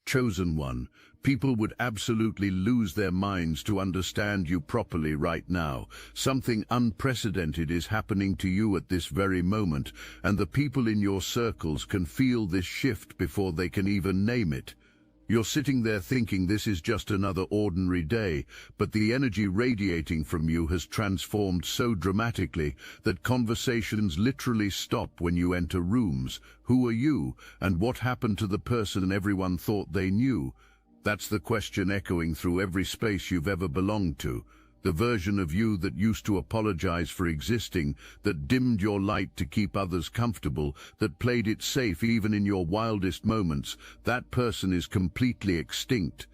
Chosen one, people would absolutely lose their minds to understand you properly right now. Something unprecedented is happening to you at this very moment, and the people in your circles can feel this shift before they can even name it. You're sitting there thinking this is just another ordinary day, but the energy radiating from you has transformed so dramatically that conversations literally stop when you enter rooms. Who are you, and what happened to the person everyone thought they knew? That's the question echoing through every space you've ever belonged to. The version of you that used to apologize for existing, that dimmed your light to keep others comfortable, that played it safe even in your wildest moments, that person is completely extinct.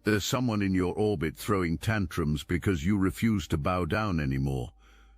There's someone in your orbit throwing tantrums because you refuse to bow down anymore.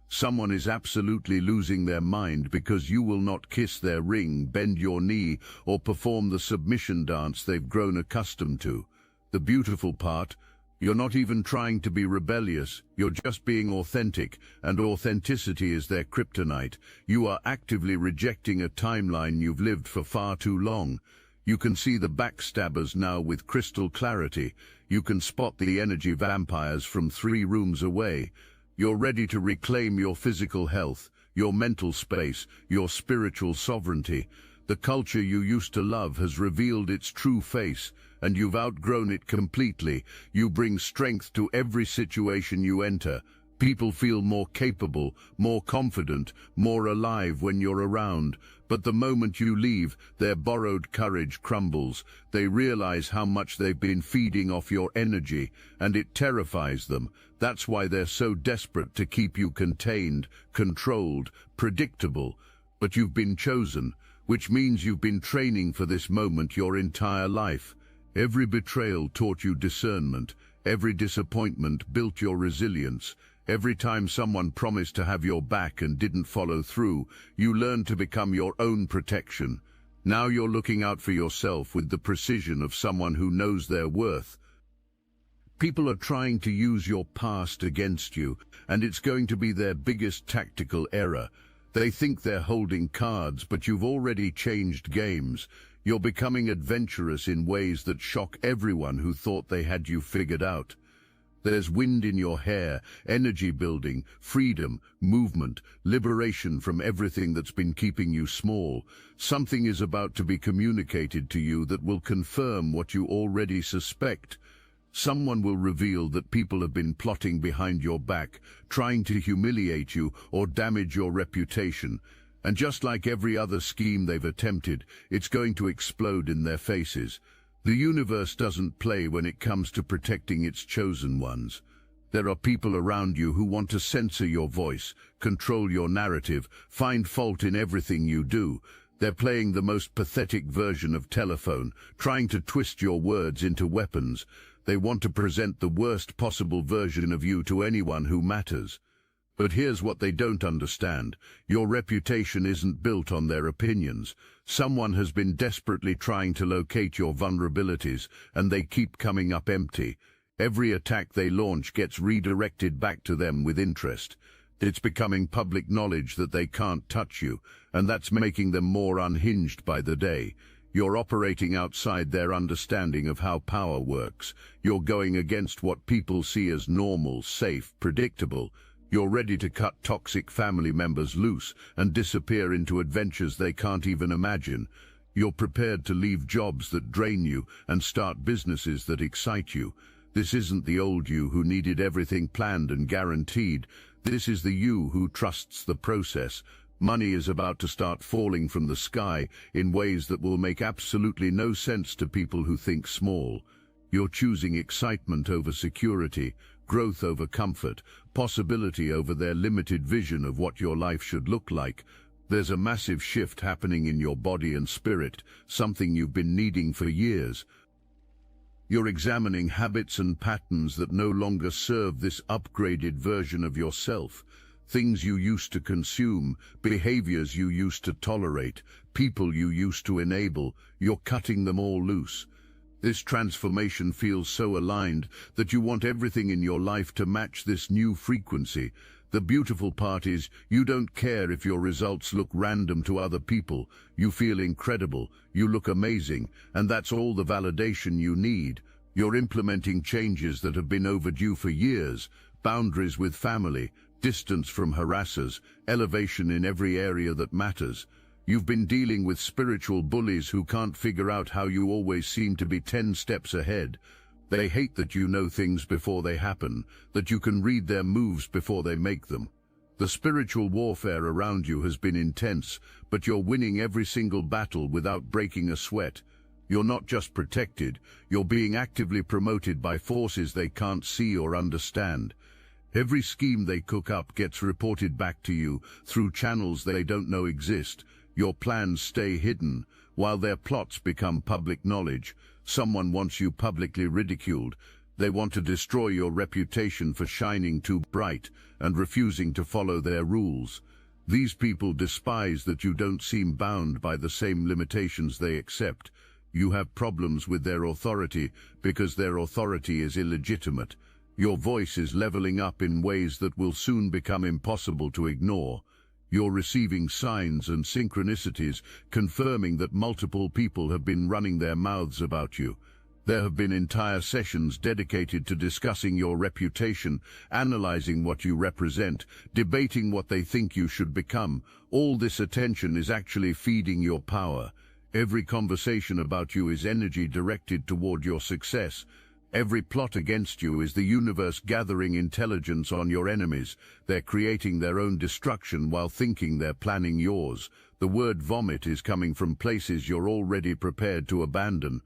Someone is absolutely losing their mind because you will not kiss their ring, bend your knee, or perform the submission dance they've grown accustomed to. The beautiful part: you're not even trying to be rebellious, you're just being authentic, and authenticity is their kryptonite. You are actively rejecting a timeline you've lived for far too long. You can see the backstabbers now with crystal clarity. You can spot the energy vampires from 3 rooms away. You're ready to reclaim your physical health, your mental space, your spiritual sovereignty. The culture you used to love has revealed its true face, and you've outgrown it completely. You bring strength to every situation you enter. People feel more capable, more confident, more alive when you're around. But the moment you leave, their borrowed courage crumbles. They realize how much they've been feeding off your energy, and it terrifies them. That's why they're so desperate to keep you contained, controlled, predictable. But you've been chosen, which means you've been training for this moment your entire life. Every betrayal taught you discernment. Every disappointment built your resilience. Every time someone promised to have your back and didn't follow through, you learned to become your own protection. Now you're looking out for yourself with the precision of someone who knows their worth. People are trying to use your past against you, and it's going to be their biggest tactical error. They think they're holding cards, but you've already changed games. You're becoming adventurous in ways that shock everyone who thought they had you figured out. There's wind in your hair, energy building, freedom, movement, liberation from everything that's been keeping you small. Something is about to be communicated to you that will confirm what you already suspect. Someone will reveal that people have been plotting behind your back, trying to humiliate you or damage your reputation. And just like every other scheme they've attempted, it's going to explode in their faces. The universe doesn't play when it comes to protecting its chosen ones. There are people around you who want to censor your voice, control your narrative, find fault in everything you do. They're playing the most pathetic version of telephone, trying to twist your words into weapons. They want to present the worst possible version of you to anyone who matters. But here's what they don't understand. Your reputation isn't built on their opinions. Someone has been desperately trying to locate your vulnerabilities, and they keep coming up empty. Every attack they launch gets redirected back to them with interest. It's becoming public knowledge that they can't touch you, and that's making them more unhinged by the day. You're operating outside their understanding of how power works. You're going against what people see as normal, safe, predictable. You're ready to cut toxic family members loose and disappear into adventures they can't even imagine. You're prepared to leave jobs that drain you and start businesses that excite you. This isn't the old you who needed everything planned and guaranteed. This is the you who trusts the process. Money is about to start falling from the sky in ways that will make absolutely no sense to people who think small. You're choosing excitement over security, growth over comfort, possibility over their limited vision of what your life should look like. There's a massive shift happening in your body and spirit, something you've been needing for years. You're examining habits and patterns that no longer serve this upgraded version of yourself. Things you used to consume, behaviors you used to tolerate, people you used to enable, you're cutting them all loose. This transformation feels so aligned that you want everything in your life to match this new frequency. The beautiful part is, you don't care if your results look random to other people. You feel incredible, you look amazing, and that's all the validation you need. You're implementing changes that have been overdue for years. Boundaries with family, distance from harassers, elevation in every area that matters. You've been dealing with spiritual bullies who can't figure out how you always seem to be 10 steps ahead. They hate that you know things before they happen, that you can read their moves before they make them. The spiritual warfare around you has been intense, but you're winning every single battle without breaking a sweat. You're not just protected, you're being actively promoted by forces they can't see or understand. Every scheme they cook up gets reported back to you through channels they don't know exist. Your plans stay hidden, while their plots become public knowledge. Someone wants you publicly ridiculed. They want to destroy your reputation for shining too bright and refusing to follow their rules. These people despise that you don't seem bound by the same limitations they accept. You have problems with their authority because their authority is illegitimate. Your voice is leveling up in ways that will soon become impossible to ignore. You're receiving signs and synchronicities confirming that multiple people have been running their mouths about you. There have been entire sessions dedicated to discussing your reputation, analyzing what you represent, debating what they think you should become. All this attention is actually feeding your power. Every conversation about you is energy directed toward your success. Every plot against you is the universe gathering intelligence on your enemies. They're creating their own destruction while thinking they're planning yours. The word vomit is coming from places you're already prepared to abandon.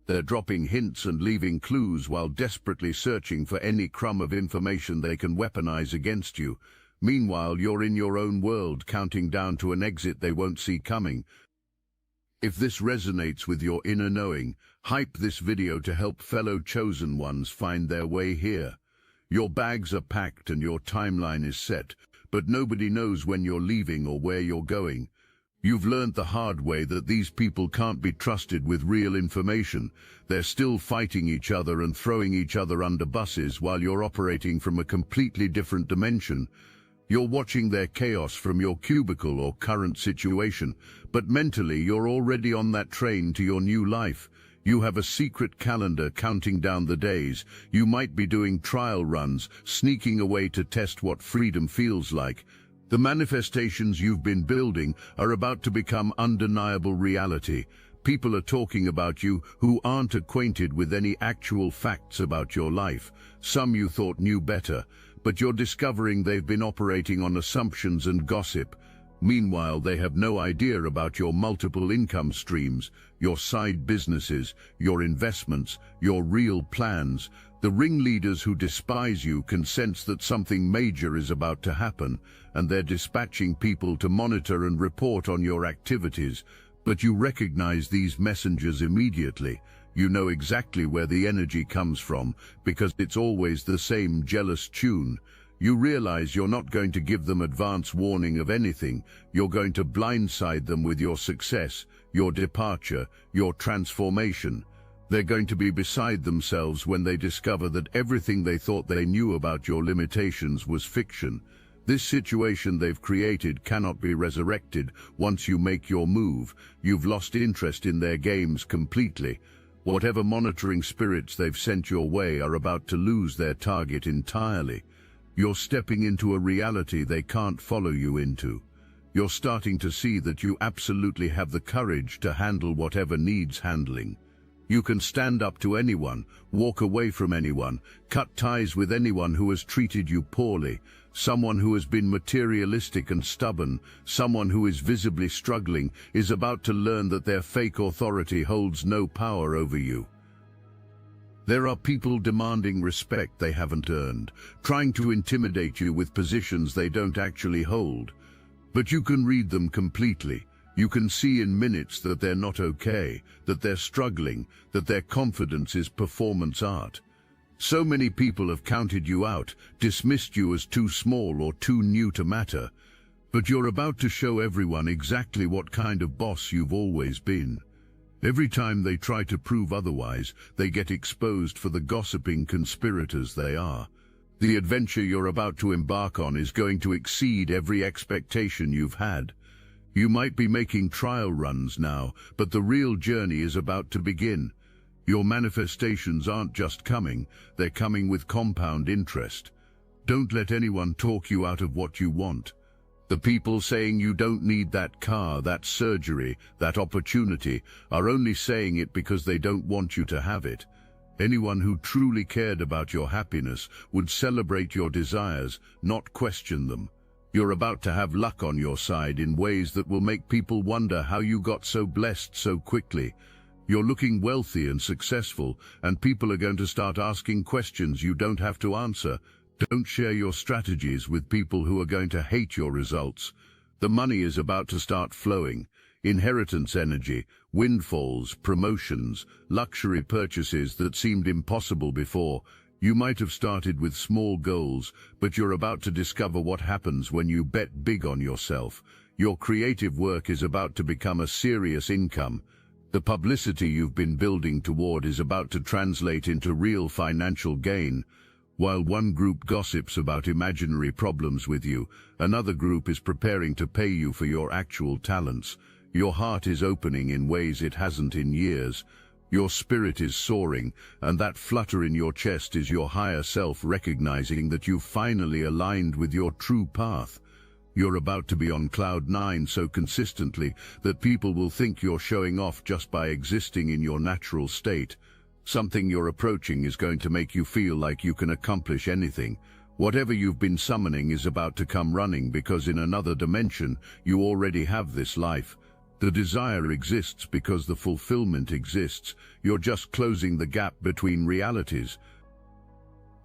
They're dropping hints and leaving clues while desperately searching for any crumb of information they can weaponize against you. Meanwhile, you're in your own world, counting down to an exit they won't see coming. If this resonates with your inner knowing, hype this video to help fellow chosen ones find their way here. Your bags are packed and your timeline is set, but nobody knows when you're leaving or where you're going. You've learned the hard way that these people can't be trusted with real information. They're still fighting each other and throwing each other under buses while you're operating from a completely different dimension. You're watching their chaos from your cubicle or current situation, but mentally you're already on that train to your new life. You have a secret calendar counting down the days. You might be doing trial runs, sneaking away to test what freedom feels like. The manifestations you've been building are about to become undeniable reality. People are talking about you who aren't acquainted with any actual facts about your life. Some you thought knew better, but you're discovering they've been operating on assumptions and gossip. Meanwhile, they have no idea about your multiple income streams, your side businesses, your investments, your real plans. The ringleaders who despise you can sense that something major is about to happen, and they're dispatching people to monitor and report on your activities. But you recognize these messengers immediately. You know exactly where the energy comes from, because it's always the same jealous tune. You realize you're not going to give them advance warning of anything. You're going to blindside them with your success, your departure, your transformation. They're going to be beside themselves when they discover that everything they thought they knew about your limitations was fiction. This situation they've created cannot be resurrected. Once you make your move, you've lost interest in their games completely. Whatever monitoring spirits they've sent your way are about to lose their target entirely. You're stepping into a reality they can't follow you into. You're starting to see that you absolutely have the courage to handle whatever needs handling. You can stand up to anyone, walk away from anyone, cut ties with anyone who has treated you poorly, someone who has been materialistic and stubborn, someone who is visibly struggling, is about to learn that their fake authority holds no power over you. There are people demanding respect they haven't earned, trying to intimidate you with positions they don't actually hold. But you can read them completely. You can see in minutes that they're not okay, that they're struggling, that their confidence is performance art. So many people have counted you out, dismissed you as too small or too new to matter. But you're about to show everyone exactly what kind of boss you've always been. Every time they try to prove otherwise, they get exposed for the gossiping conspirators they are. The adventure you're about to embark on is going to exceed every expectation you've had. You might be making trial runs now, but the real journey is about to begin. Your manifestations aren't just coming, they're coming with compound interest. Don't let anyone talk you out of what you want. The people saying you don't need that car, that surgery, that opportunity, are only saying it because they don't want you to have it. Anyone who truly cared about your happiness would celebrate your desires, not question them. You're about to have luck on your side in ways that will make people wonder how you got so blessed so quickly. You're looking wealthy and successful, and people are going to start asking questions you don't have to answer. Don't share your strategies with people who are going to hate your results. The money is about to start flowing. Inheritance energy, windfalls, promotions, luxury purchases that seemed impossible before. You might have started with small goals, but you're about to discover what happens when you bet big on yourself. Your creative work is about to become a serious income. The publicity you've been building toward is about to translate into real financial gain. While one group gossips about imaginary problems with you, another group is preparing to pay you for your actual talents. Your heart is opening in ways it hasn't in years. Your spirit is soaring, and that flutter in your chest is your higher self recognizing that you've finally aligned with your true path. You're about to be on cloud 9 so consistently that people will think you're showing off just by existing in your natural state. Something you're approaching is going to make you feel like you can accomplish anything. Whatever you've been summoning is about to come running because in another dimension you already have this life. The desire exists because the fulfillment exists. You're just closing the gap between realities.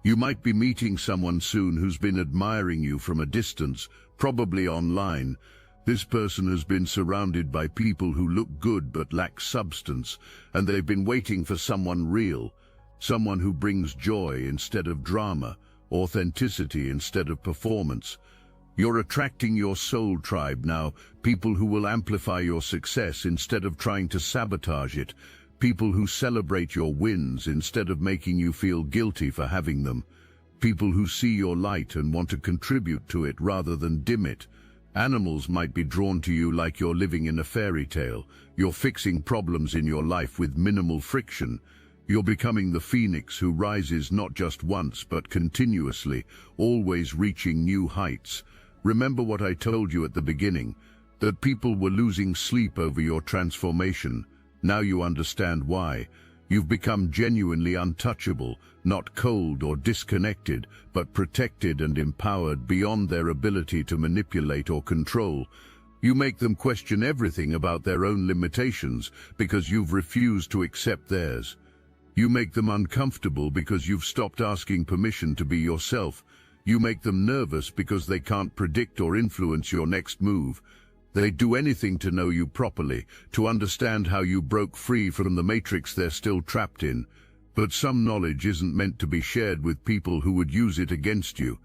You might be meeting someone soon who's been admiring you from a distance, probably online. This person has been surrounded by people who look good but lack substance, and they've been waiting for someone real, someone who brings joy instead of drama, authenticity instead of performance. You're attracting your soul tribe now, people who will amplify your success instead of trying to sabotage it, people who celebrate your wins instead of making you feel guilty for having them, people who see your light and want to contribute to it rather than dim it. Animals might be drawn to you like you're living in a fairy tale. You're fixing problems in your life with minimal friction. You're becoming the phoenix who rises not just once but continuously, always reaching new heights. Remember what I told you at the beginning, that people were losing sleep over your transformation. Now you understand why. You've become genuinely untouchable, not cold or disconnected, but protected and empowered beyond their ability to manipulate or control. You make them question everything about their own limitations because you've refused to accept theirs. You make them uncomfortable because you've stopped asking permission to be yourself. You make them nervous because they can't predict or influence your next move. They'd do anything to know you properly, to understand how you broke free from the matrix they're still trapped in. But some knowledge isn't meant to be shared with people who would use it against you.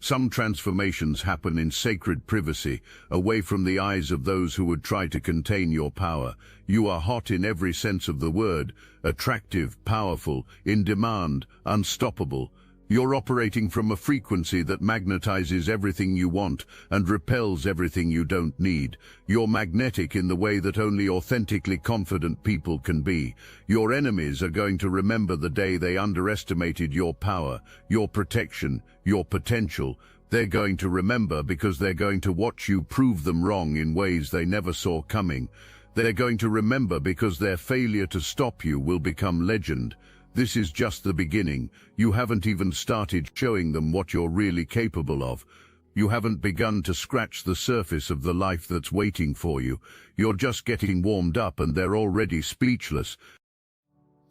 Some transformations happen in sacred privacy, away from the eyes of those who would try to contain your power. You are hot in every sense of the word, attractive, powerful, in demand, unstoppable. You're operating from a frequency that magnetizes everything you want and repels everything you don't need. You're magnetic in the way that only authentically confident people can be. Your enemies are going to remember the day they underestimated your power, your protection, your potential. They're going to remember because they're going to watch you prove them wrong in ways they never saw coming. They're going to remember because their failure to stop you will become legend. This is just the beginning. You haven't even started showing them what you're really capable of. You haven't begun to scratch the surface of the life that's waiting for you. You're just getting warmed up and they're already speechless.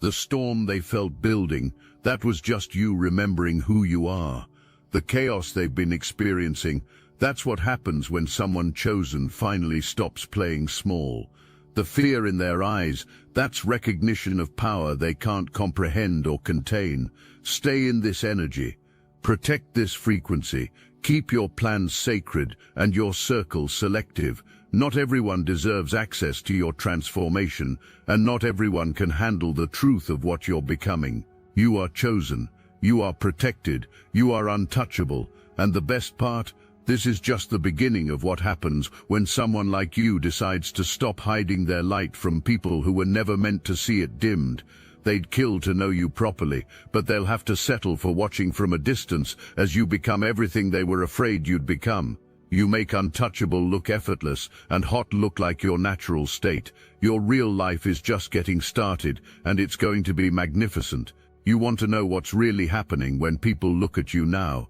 The storm they felt building, that was just you remembering who you are. The chaos they've been experiencing, that's what happens when someone chosen finally stops playing small. The fear in their eyes, that's recognition of power they can't comprehend or contain. Stay in this energy. Protect this frequency. Keep your plans sacred and your circle selective. Not everyone deserves access to your transformation, and not everyone can handle the truth of what you're becoming. You are chosen. You are protected, you are untouchable, and the best part, this is just the beginning of what happens when someone like you decides to stop hiding their light from people who were never meant to see it dimmed. They'd kill to know you properly, but they'll have to settle for watching from a distance as you become everything they were afraid you'd become. You make untouchable look effortless and hot look like your natural state. Your real life is just getting started, and it's going to be magnificent. You want to know what's really happening when people look at you now.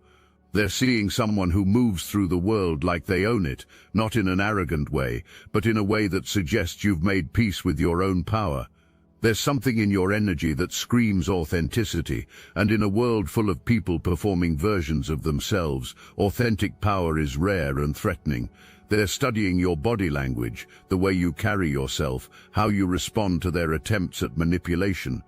They're seeing someone who moves through the world like they own it, not in an arrogant way, but in a way that suggests you've made peace with your own power. There's something in your energy that screams authenticity, and in a world full of people performing versions of themselves, authentic power is rare and threatening. They're studying your body language, the way you carry yourself, how you respond to their attempts at manipulation.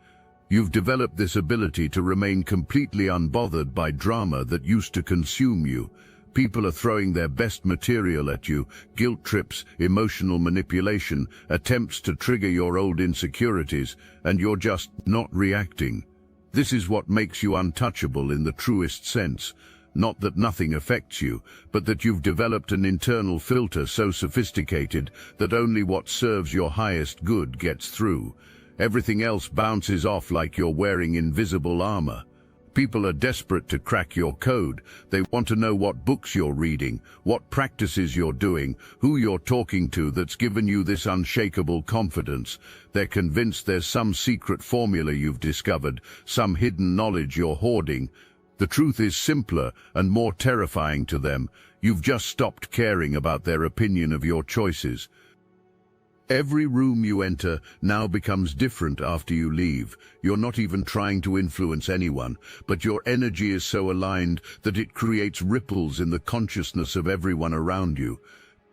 You've developed this ability to remain completely unbothered by drama that used to consume you. People are throwing their best material at you, guilt trips, emotional manipulation, attempts to trigger your old insecurities, and you're just not reacting. This is what makes you untouchable in the truest sense. Not that nothing affects you, but that you've developed an internal filter so sophisticated that only what serves your highest good gets through. Everything else bounces off like you're wearing invisible armor. People are desperate to crack your code. They want to know what books you're reading, what practices you're doing, who you're talking to that's given you this unshakable confidence. They're convinced there's some secret formula you've discovered, some hidden knowledge you're hoarding. The truth is simpler and more terrifying to them. You've just stopped caring about their opinion of your choices. Every room you enter now becomes different after you leave. You're not even trying to influence anyone, but your energy is so aligned that it creates ripples in the consciousness of everyone around you.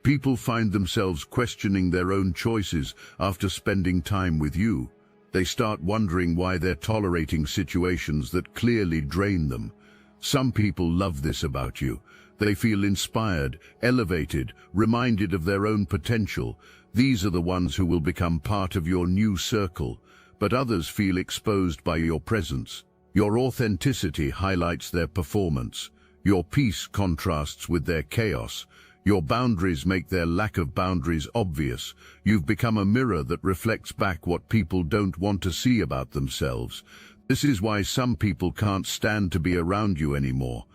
People find themselves questioning their own choices after spending time with you. They start wondering why they're tolerating situations that clearly drain them. Some people love this about you. They feel inspired, elevated, reminded of their own potential. These are the ones who will become part of your new circle, but others feel exposed by your presence. Your authenticity highlights their performance. Your peace contrasts with their chaos. Your boundaries make their lack of boundaries obvious. You've become a mirror that reflects back what people don't want to see about themselves. This is why some people can't stand to be around you anymore.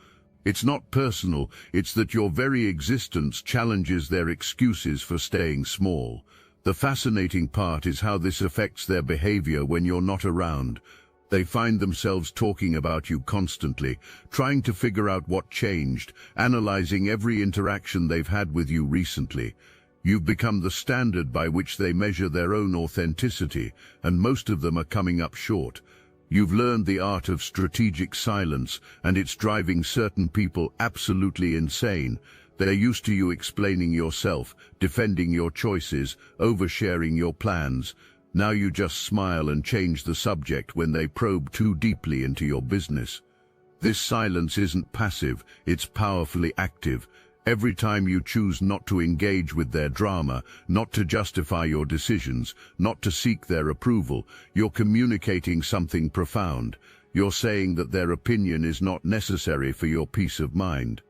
It's not personal, it's that your very existence challenges their excuses for staying small. The fascinating part is how this affects their behavior when you're not around. They find themselves talking about you constantly, trying to figure out what changed, analyzing every interaction they've had with you recently. You've become the standard by which they measure their own authenticity, and most of them are coming up short. You've learned the art of strategic silence, and it's driving certain people absolutely insane. They're used to you explaining yourself, defending your choices, oversharing your plans. Now you just smile and change the subject when they probe too deeply into your business. This silence isn't passive, it's powerfully active. Every time you choose not to engage with their drama, not to justify your decisions, not to seek their approval, you're communicating something profound. You're saying that their opinion is not necessary for your peace of mind.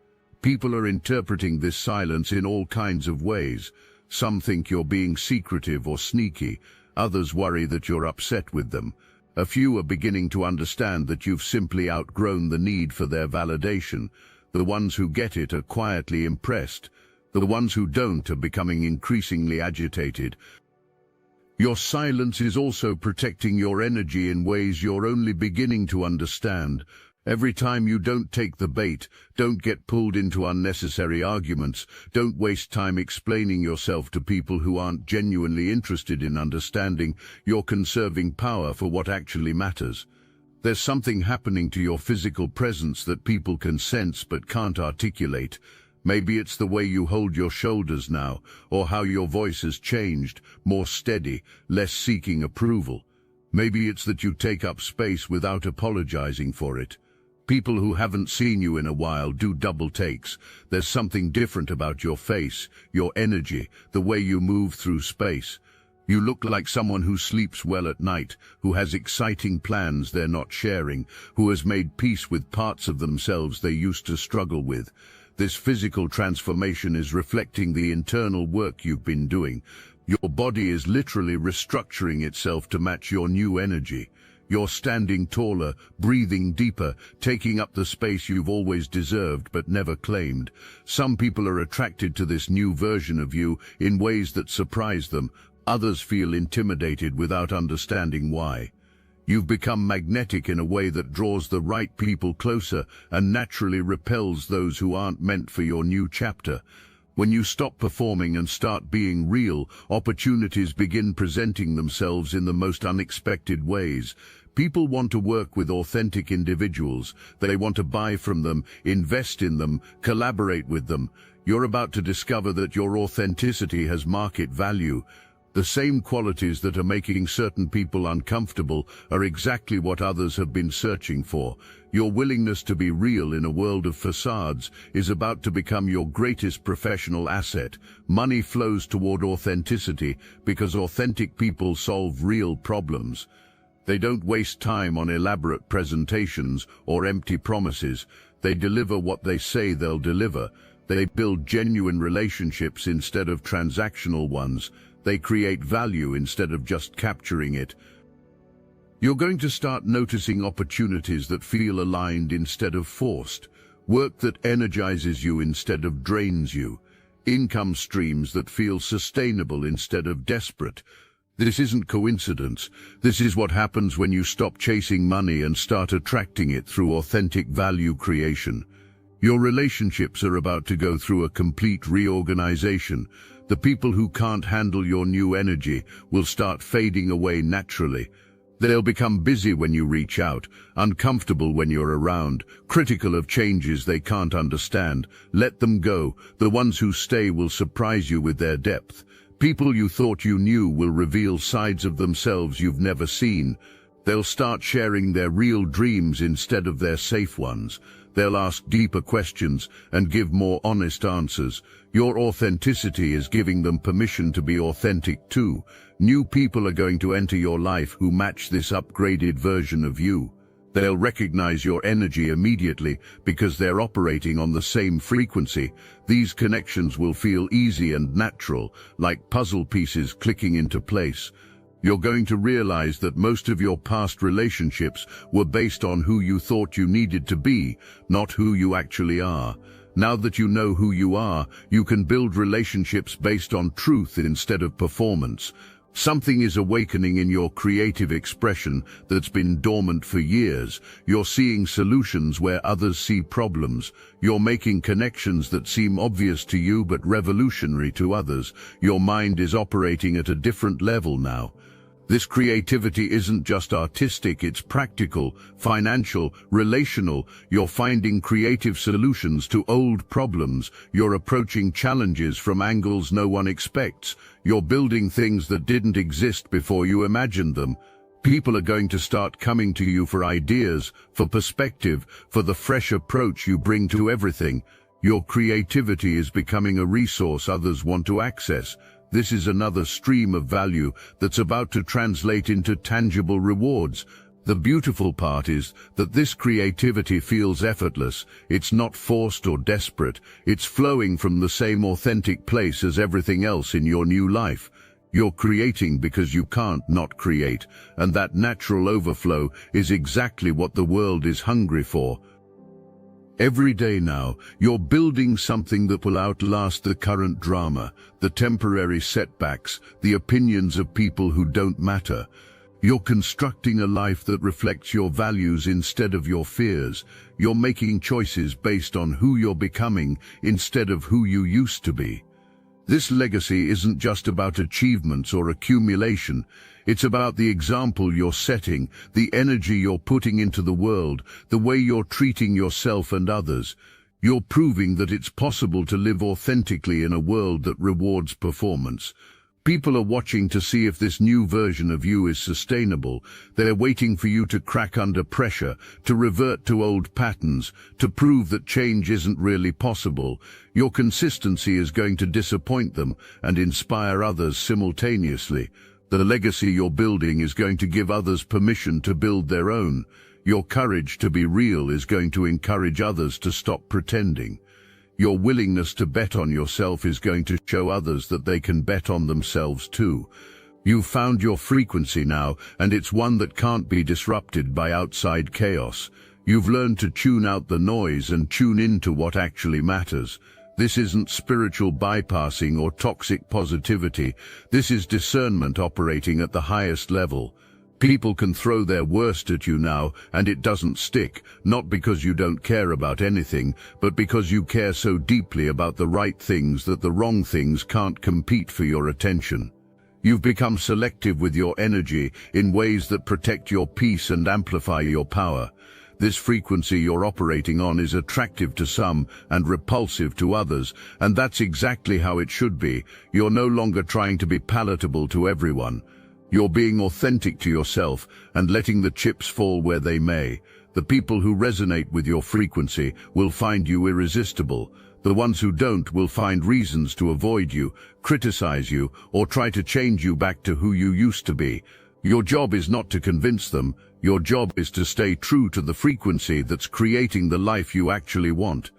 People are interpreting this silence in all kinds of ways. Some think you're being secretive or sneaky. Others worry that you're upset with them. A few are beginning to understand that you've simply outgrown the need for their validation. The ones who get it are quietly impressed. The ones who don't are becoming increasingly agitated. Your silence is also protecting your energy in ways you're only beginning to understand. Every time you don't take the bait, don't get pulled into unnecessary arguments, don't waste time explaining yourself to people who aren't genuinely interested in understanding, you're conserving power for what actually matters. There's something happening to your physical presence that people can sense but can't articulate. Maybe it's the way you hold your shoulders now, or how your voice has changed, more steady, less seeking approval. Maybe it's that you take up space without apologizing for it. People who haven't seen you in a while do double takes. There's something different about your face, your energy, the way you move through space. You look like someone who sleeps well at night, who has exciting plans they're not sharing, who has made peace with parts of themselves they used to struggle with. This physical transformation is reflecting the internal work you've been doing. Your body is literally restructuring itself to match your new energy. You're standing taller, breathing deeper, taking up the space you've always deserved but never claimed. Some people are attracted to this new version of you in ways that surprise them. Others feel intimidated without understanding why. You've become magnetic in a way that draws the right people closer and naturally repels those who aren't meant for your new chapter. When you stop performing and start being real, opportunities begin presenting themselves in the most unexpected ways. People want to work with authentic individuals. They want to buy from them, invest in them, collaborate with them. You're about to discover that your authenticity has market value. The same qualities that are making certain people uncomfortable are exactly what others have been searching for. Your willingness to be real in a world of facades is about to become your greatest professional asset. Money flows toward authenticity because authentic people solve real problems. They don't waste time on elaborate presentations or empty promises. They deliver what they say they'll deliver. They build genuine relationships instead of transactional ones. They create value instead of just capturing it. You're going to start noticing opportunities that feel aligned instead of forced, work that energizes you instead of drains you, income streams that feel sustainable instead of desperate. This isn't coincidence. This is what happens when you stop chasing money and start attracting it through authentic value creation. Your relationships are about to go through a complete reorganization. The people who can't handle your new energy will start fading away naturally. They'll become busy when you reach out, uncomfortable when you're around, critical of changes they can't understand. Let them go. The ones who stay will surprise you with their depth. People you thought you knew will reveal sides of themselves you've never seen. They'll start sharing their real dreams instead of their safe ones. They'll ask deeper questions and give more honest answers. Your authenticity is giving them permission to be authentic too. New people are going to enter your life who match this upgraded version of you. They'll recognize your energy immediately because they're operating on the same frequency. These connections will feel easy and natural, like puzzle pieces clicking into place. You're going to realize that most of your past relationships were based on who you thought you needed to be, not who you actually are. Now that you know who you are, you can build relationships based on truth instead of performance. Something is awakening in your creative expression that's been dormant for years. You're seeing solutions where others see problems. You're making connections that seem obvious to you but revolutionary to others. Your mind is operating at a different level now. This creativity isn't just artistic, it's practical, financial, relational. You're finding creative solutions to old problems. You're approaching challenges from angles no one expects. You're building things that didn't exist before you imagined them. People are going to start coming to you for ideas, for perspective, for the fresh approach you bring to everything. Your creativity is becoming a resource others want to access. This is another stream of value that's about to translate into tangible rewards. The beautiful part is that this creativity feels effortless. It's not forced or desperate. It's flowing from the same authentic place as everything else in your new life. You're creating because you can't not create, and that natural overflow is exactly what the world is hungry for. Every day now, you're building something that will outlast the current drama, the temporary setbacks, the opinions of people who don't matter. You're constructing a life that reflects your values instead of your fears. You're making choices based on who you're becoming instead of who you used to be. This legacy isn't just about achievements or accumulation. It's about the example you're setting, the energy you're putting into the world, the way you're treating yourself and others. You're proving that it's possible to live authentically in a world that rewards performance. People are watching to see if this new version of you is sustainable. They're waiting for you to crack under pressure, to revert to old patterns, to prove that change isn't really possible. Your consistency is going to disappoint them and inspire others simultaneously. The legacy you're building is going to give others permission to build their own. Your courage to be real is going to encourage others to stop pretending. Your willingness to bet on yourself is going to show others that they can bet on themselves too. You've found your frequency now, and it's one that can't be disrupted by outside chaos. You've learned to tune out the noise and tune into what actually matters. This isn't spiritual bypassing or toxic positivity. This is discernment operating at the highest level. People can throw their worst at you now, and it doesn't stick, not because you don't care about anything, but because you care so deeply about the right things that the wrong things can't compete for your attention. You've become selective with your energy in ways that protect your peace and amplify your power. This frequency you're operating on is attractive to some and repulsive to others, and that's exactly how it should be. You're no longer trying to be palatable to everyone. You're being authentic to yourself and letting the chips fall where they may. The people who resonate with your frequency will find you irresistible. The ones who don't will find reasons to avoid you, criticize you, or try to change you back to who you used to be. Your job is not to convince them. Your job is to stay true to the frequency that's creating the life you actually want.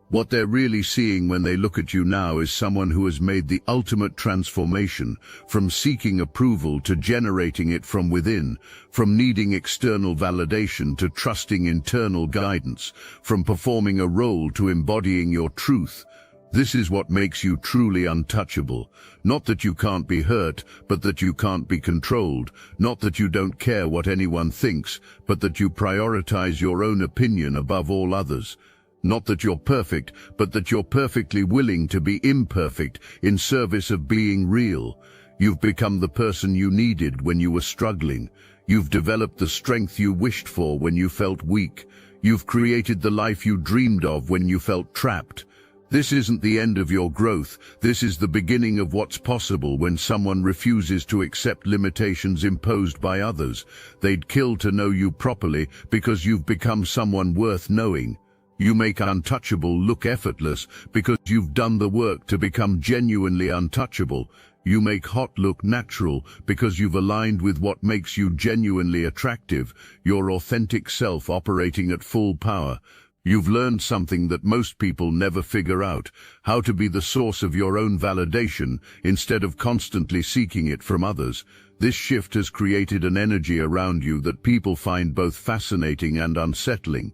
What they're really seeing when they look at you now is someone who has made the ultimate transformation, from seeking approval to generating it from within, from needing external validation to trusting internal guidance, from performing a role to embodying your truth. This is what makes you truly untouchable. Not that you can't be hurt, but that you can't be controlled. Not that you don't care what anyone thinks, but that you prioritize your own opinion above all others. Not that you're perfect, but that you're perfectly willing to be imperfect in service of being real. You've become the person you needed when you were struggling. You've developed the strength you wished for when you felt weak. You've created the life you dreamed of when you felt trapped. This isn't the end of your growth. This is the beginning of what's possible when someone refuses to accept limitations imposed by others. They'd kill to know you properly because you've become someone worth knowing. You make untouchable look effortless because you've done the work to become genuinely untouchable. You make hot look natural because you've aligned with what makes you genuinely attractive, your authentic self operating at full power. You've learned something that most people never figure out, how to be the source of your own validation instead of constantly seeking it from others. This shift has created an energy around you that people find both fascinating and unsettling.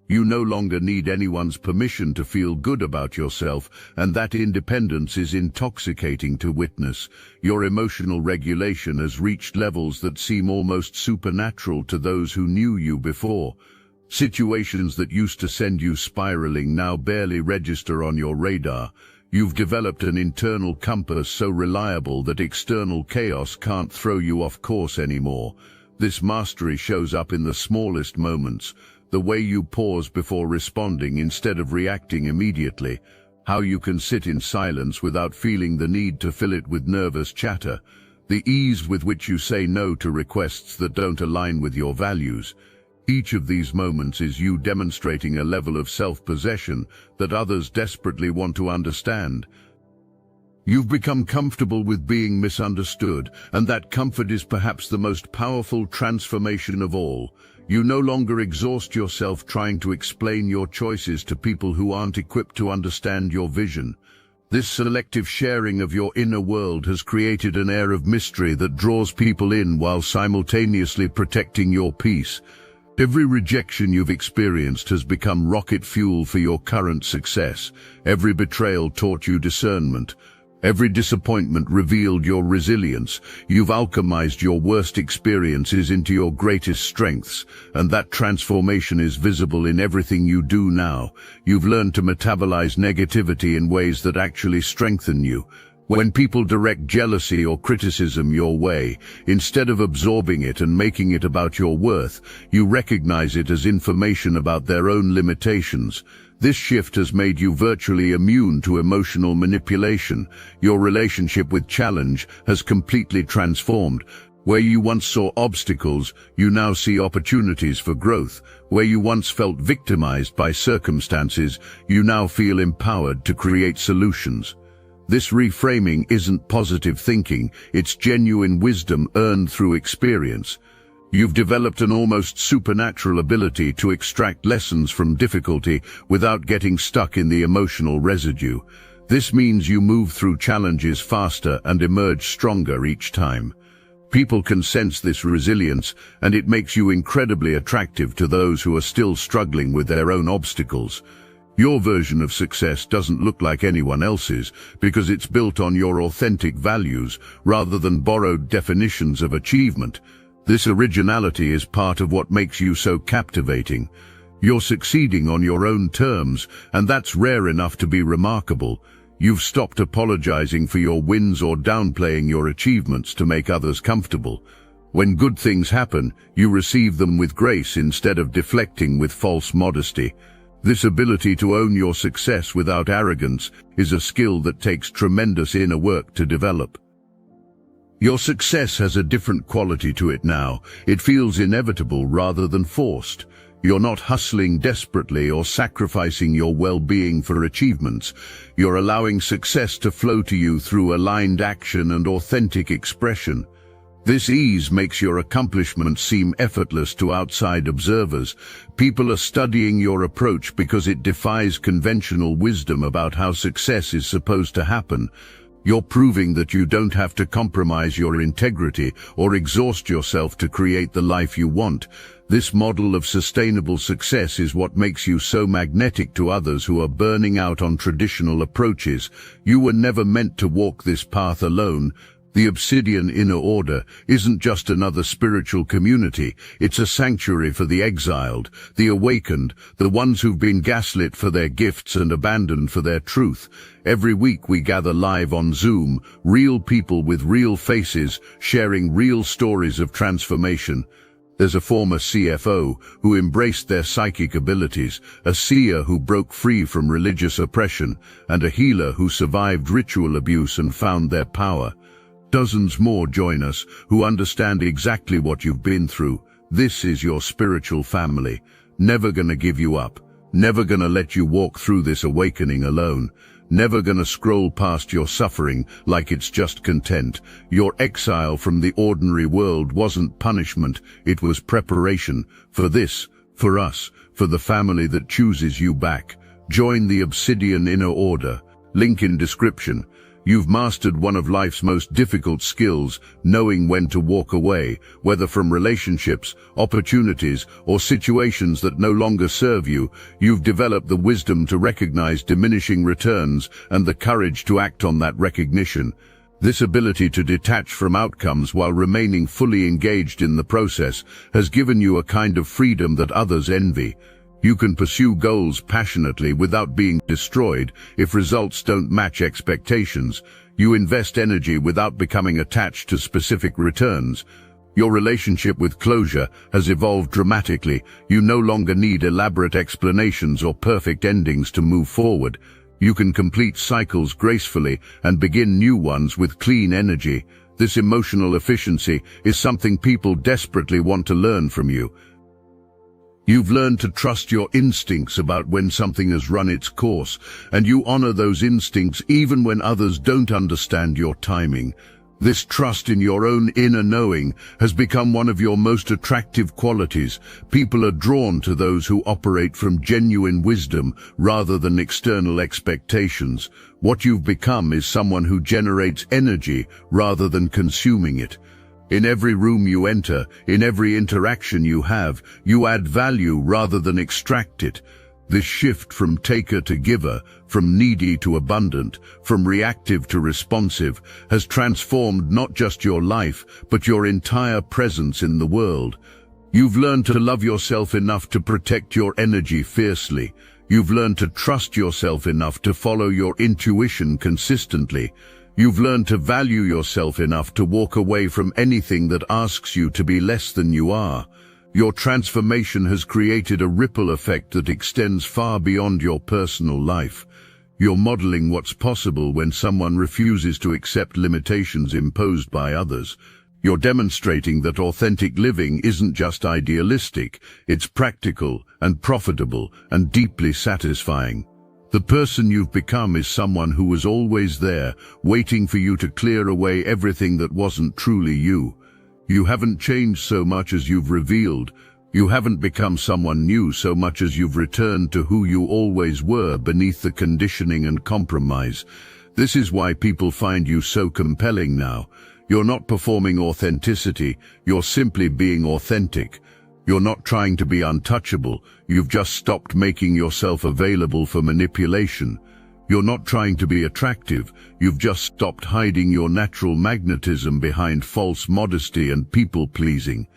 You no longer need anyone's permission to feel good about yourself, and that independence is intoxicating to witness. Your emotional regulation has reached levels that seem almost supernatural to those who knew you before. Situations that used to send you spiraling now barely register on your radar. You've developed an internal compass so reliable that external chaos can't throw you off course anymore. This mastery shows up in the smallest moments. The way you pause before responding instead of reacting immediately. How you can sit in silence without feeling the need to fill it with nervous chatter. The ease with which you say no to requests that don't align with your values. Each of these moments is you demonstrating a level of self-possession that others desperately want to understand. You've become comfortable with being misunderstood, and that comfort is perhaps the most powerful transformation of all. You no longer exhaust yourself trying to explain your choices to people who aren't equipped to understand your vision. This selective sharing of your inner world has created an air of mystery that draws people in while simultaneously protecting your peace. Every rejection you've experienced has become rocket fuel for your current success. Every betrayal taught you discernment. Every disappointment revealed your resilience. You've alchemized your worst experiences into your greatest strengths, and that transformation is visible in everything you do now. You've learned to metabolize negativity in ways that actually strengthen you. When people direct jealousy or criticism your way, instead of absorbing it and making it about your worth, you recognize it as information about their own limitations. This shift has made you virtually immune to emotional manipulation. Your relationship with challenge has completely transformed. Where you once saw obstacles, you now see opportunities for growth. Where you once felt victimized by circumstances, you now feel empowered to create solutions. This reframing isn't positive thinking, it's genuine wisdom earned through experience. You've developed an almost supernatural ability to extract lessons from difficulty without getting stuck in the emotional residue. This means you move through challenges faster and emerge stronger each time. People can sense this resilience, and it makes you incredibly attractive to those who are still struggling with their own obstacles. Your version of success doesn't look like anyone else's because it's built on your authentic values rather than borrowed definitions of achievement. This originality is part of what makes you so captivating. You're succeeding on your own terms, and that's rare enough to be remarkable. You've stopped apologizing for your wins or downplaying your achievements to make others comfortable. When good things happen, you receive them with grace instead of deflecting with false modesty. This ability to own your success without arrogance is a skill that takes tremendous inner work to develop. Your success has a different quality to it now. It feels inevitable rather than forced. You're not hustling desperately or sacrificing your well-being for achievements. You're allowing success to flow to you through aligned action and authentic expression. This ease makes your accomplishments seem effortless to outside observers. People are studying your approach because it defies conventional wisdom about how success is supposed to happen. You're proving that you don't have to compromise your integrity or exhaust yourself to create the life you want. This model of sustainable success is what makes you so magnetic to others who are burning out on traditional approaches. You were never meant to walk this path alone. The Obsidian Inner Order isn't just another spiritual community, it's a sanctuary for the exiled, the awakened, the ones who've been gaslit for their gifts and abandoned for their truth. Every week we gather live on Zoom, real people with real faces, sharing real stories of transformation. There's a former CFO who embraced their psychic abilities, a seer who broke free from religious oppression, and a healer who survived ritual abuse and found their power. Dozens more join us who understand exactly what you've been through. This is your spiritual family. Never gonna give you up. Never gonna let you walk through this awakening alone. Never gonna scroll past your suffering like it's just content. Your exile from the ordinary world wasn't punishment, it was preparation. For this, for us, for the family that chooses you back. Join the Obsidian Inner Order. Link in description. You've mastered one of life's most difficult skills, knowing when to walk away, whether from relationships, opportunities, or situations that no longer serve you. You've developed the wisdom to recognize diminishing returns and the courage to act on that recognition. This ability to detach from outcomes while remaining fully engaged in the process has given you a kind of freedom that others envy. You can pursue goals passionately without being destroyed if results don't match expectations. You invest energy without becoming attached to specific returns. Your relationship with closure has evolved dramatically. You no longer need elaborate explanations or perfect endings to move forward. You can complete cycles gracefully and begin new ones with clean energy. This emotional efficiency is something people desperately want to learn from you. You've learned to trust your instincts about when something has run its course, and you honor those instincts even when others don't understand your timing. This trust in your own inner knowing has become one of your most attractive qualities. People are drawn to those who operate from genuine wisdom rather than external expectations. What you've become is someone who generates energy rather than consuming it. In every room you enter, in every interaction you have, you add value rather than extract it. This shift from taker to giver, from needy to abundant, from reactive to responsive, has transformed not just your life, but your entire presence in the world. You've learned to love yourself enough to protect your energy fiercely. You've learned to trust yourself enough to follow your intuition consistently. You've learned to value yourself enough to walk away from anything that asks you to be less than you are. Your transformation has created a ripple effect that extends far beyond your personal life. You're modeling what's possible when someone refuses to accept limitations imposed by others. You're demonstrating that authentic living isn't just idealistic, it's practical and profitable and deeply satisfying. The person you've become is someone who was always there, waiting for you to clear away everything that wasn't truly you. You haven't changed so much as you've revealed. You haven't become someone new so much as you've returned to who you always were beneath the conditioning and compromise. This is why people find you so compelling now. You're not performing authenticity, you're simply being authentic. You're not trying to be untouchable, you've just stopped making yourself available for manipulation. You're not trying to be attractive, you've just stopped hiding your natural magnetism behind false modesty and people-pleasing.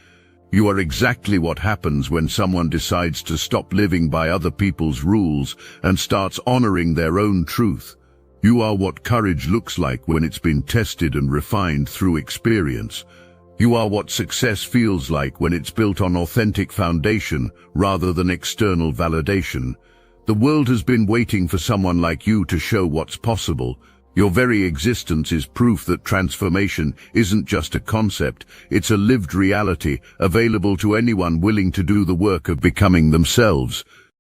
You are exactly what happens when someone decides to stop living by other people's rules and starts honoring their own truth. You are what courage looks like when it's been tested and refined through experience. You are what success feels like when it's built on authentic foundation rather than external validation. The world has been waiting for someone like you to show what's possible. Your very existence is proof that transformation isn't just a concept, it's a lived reality available to anyone willing to do the work of becoming themselves.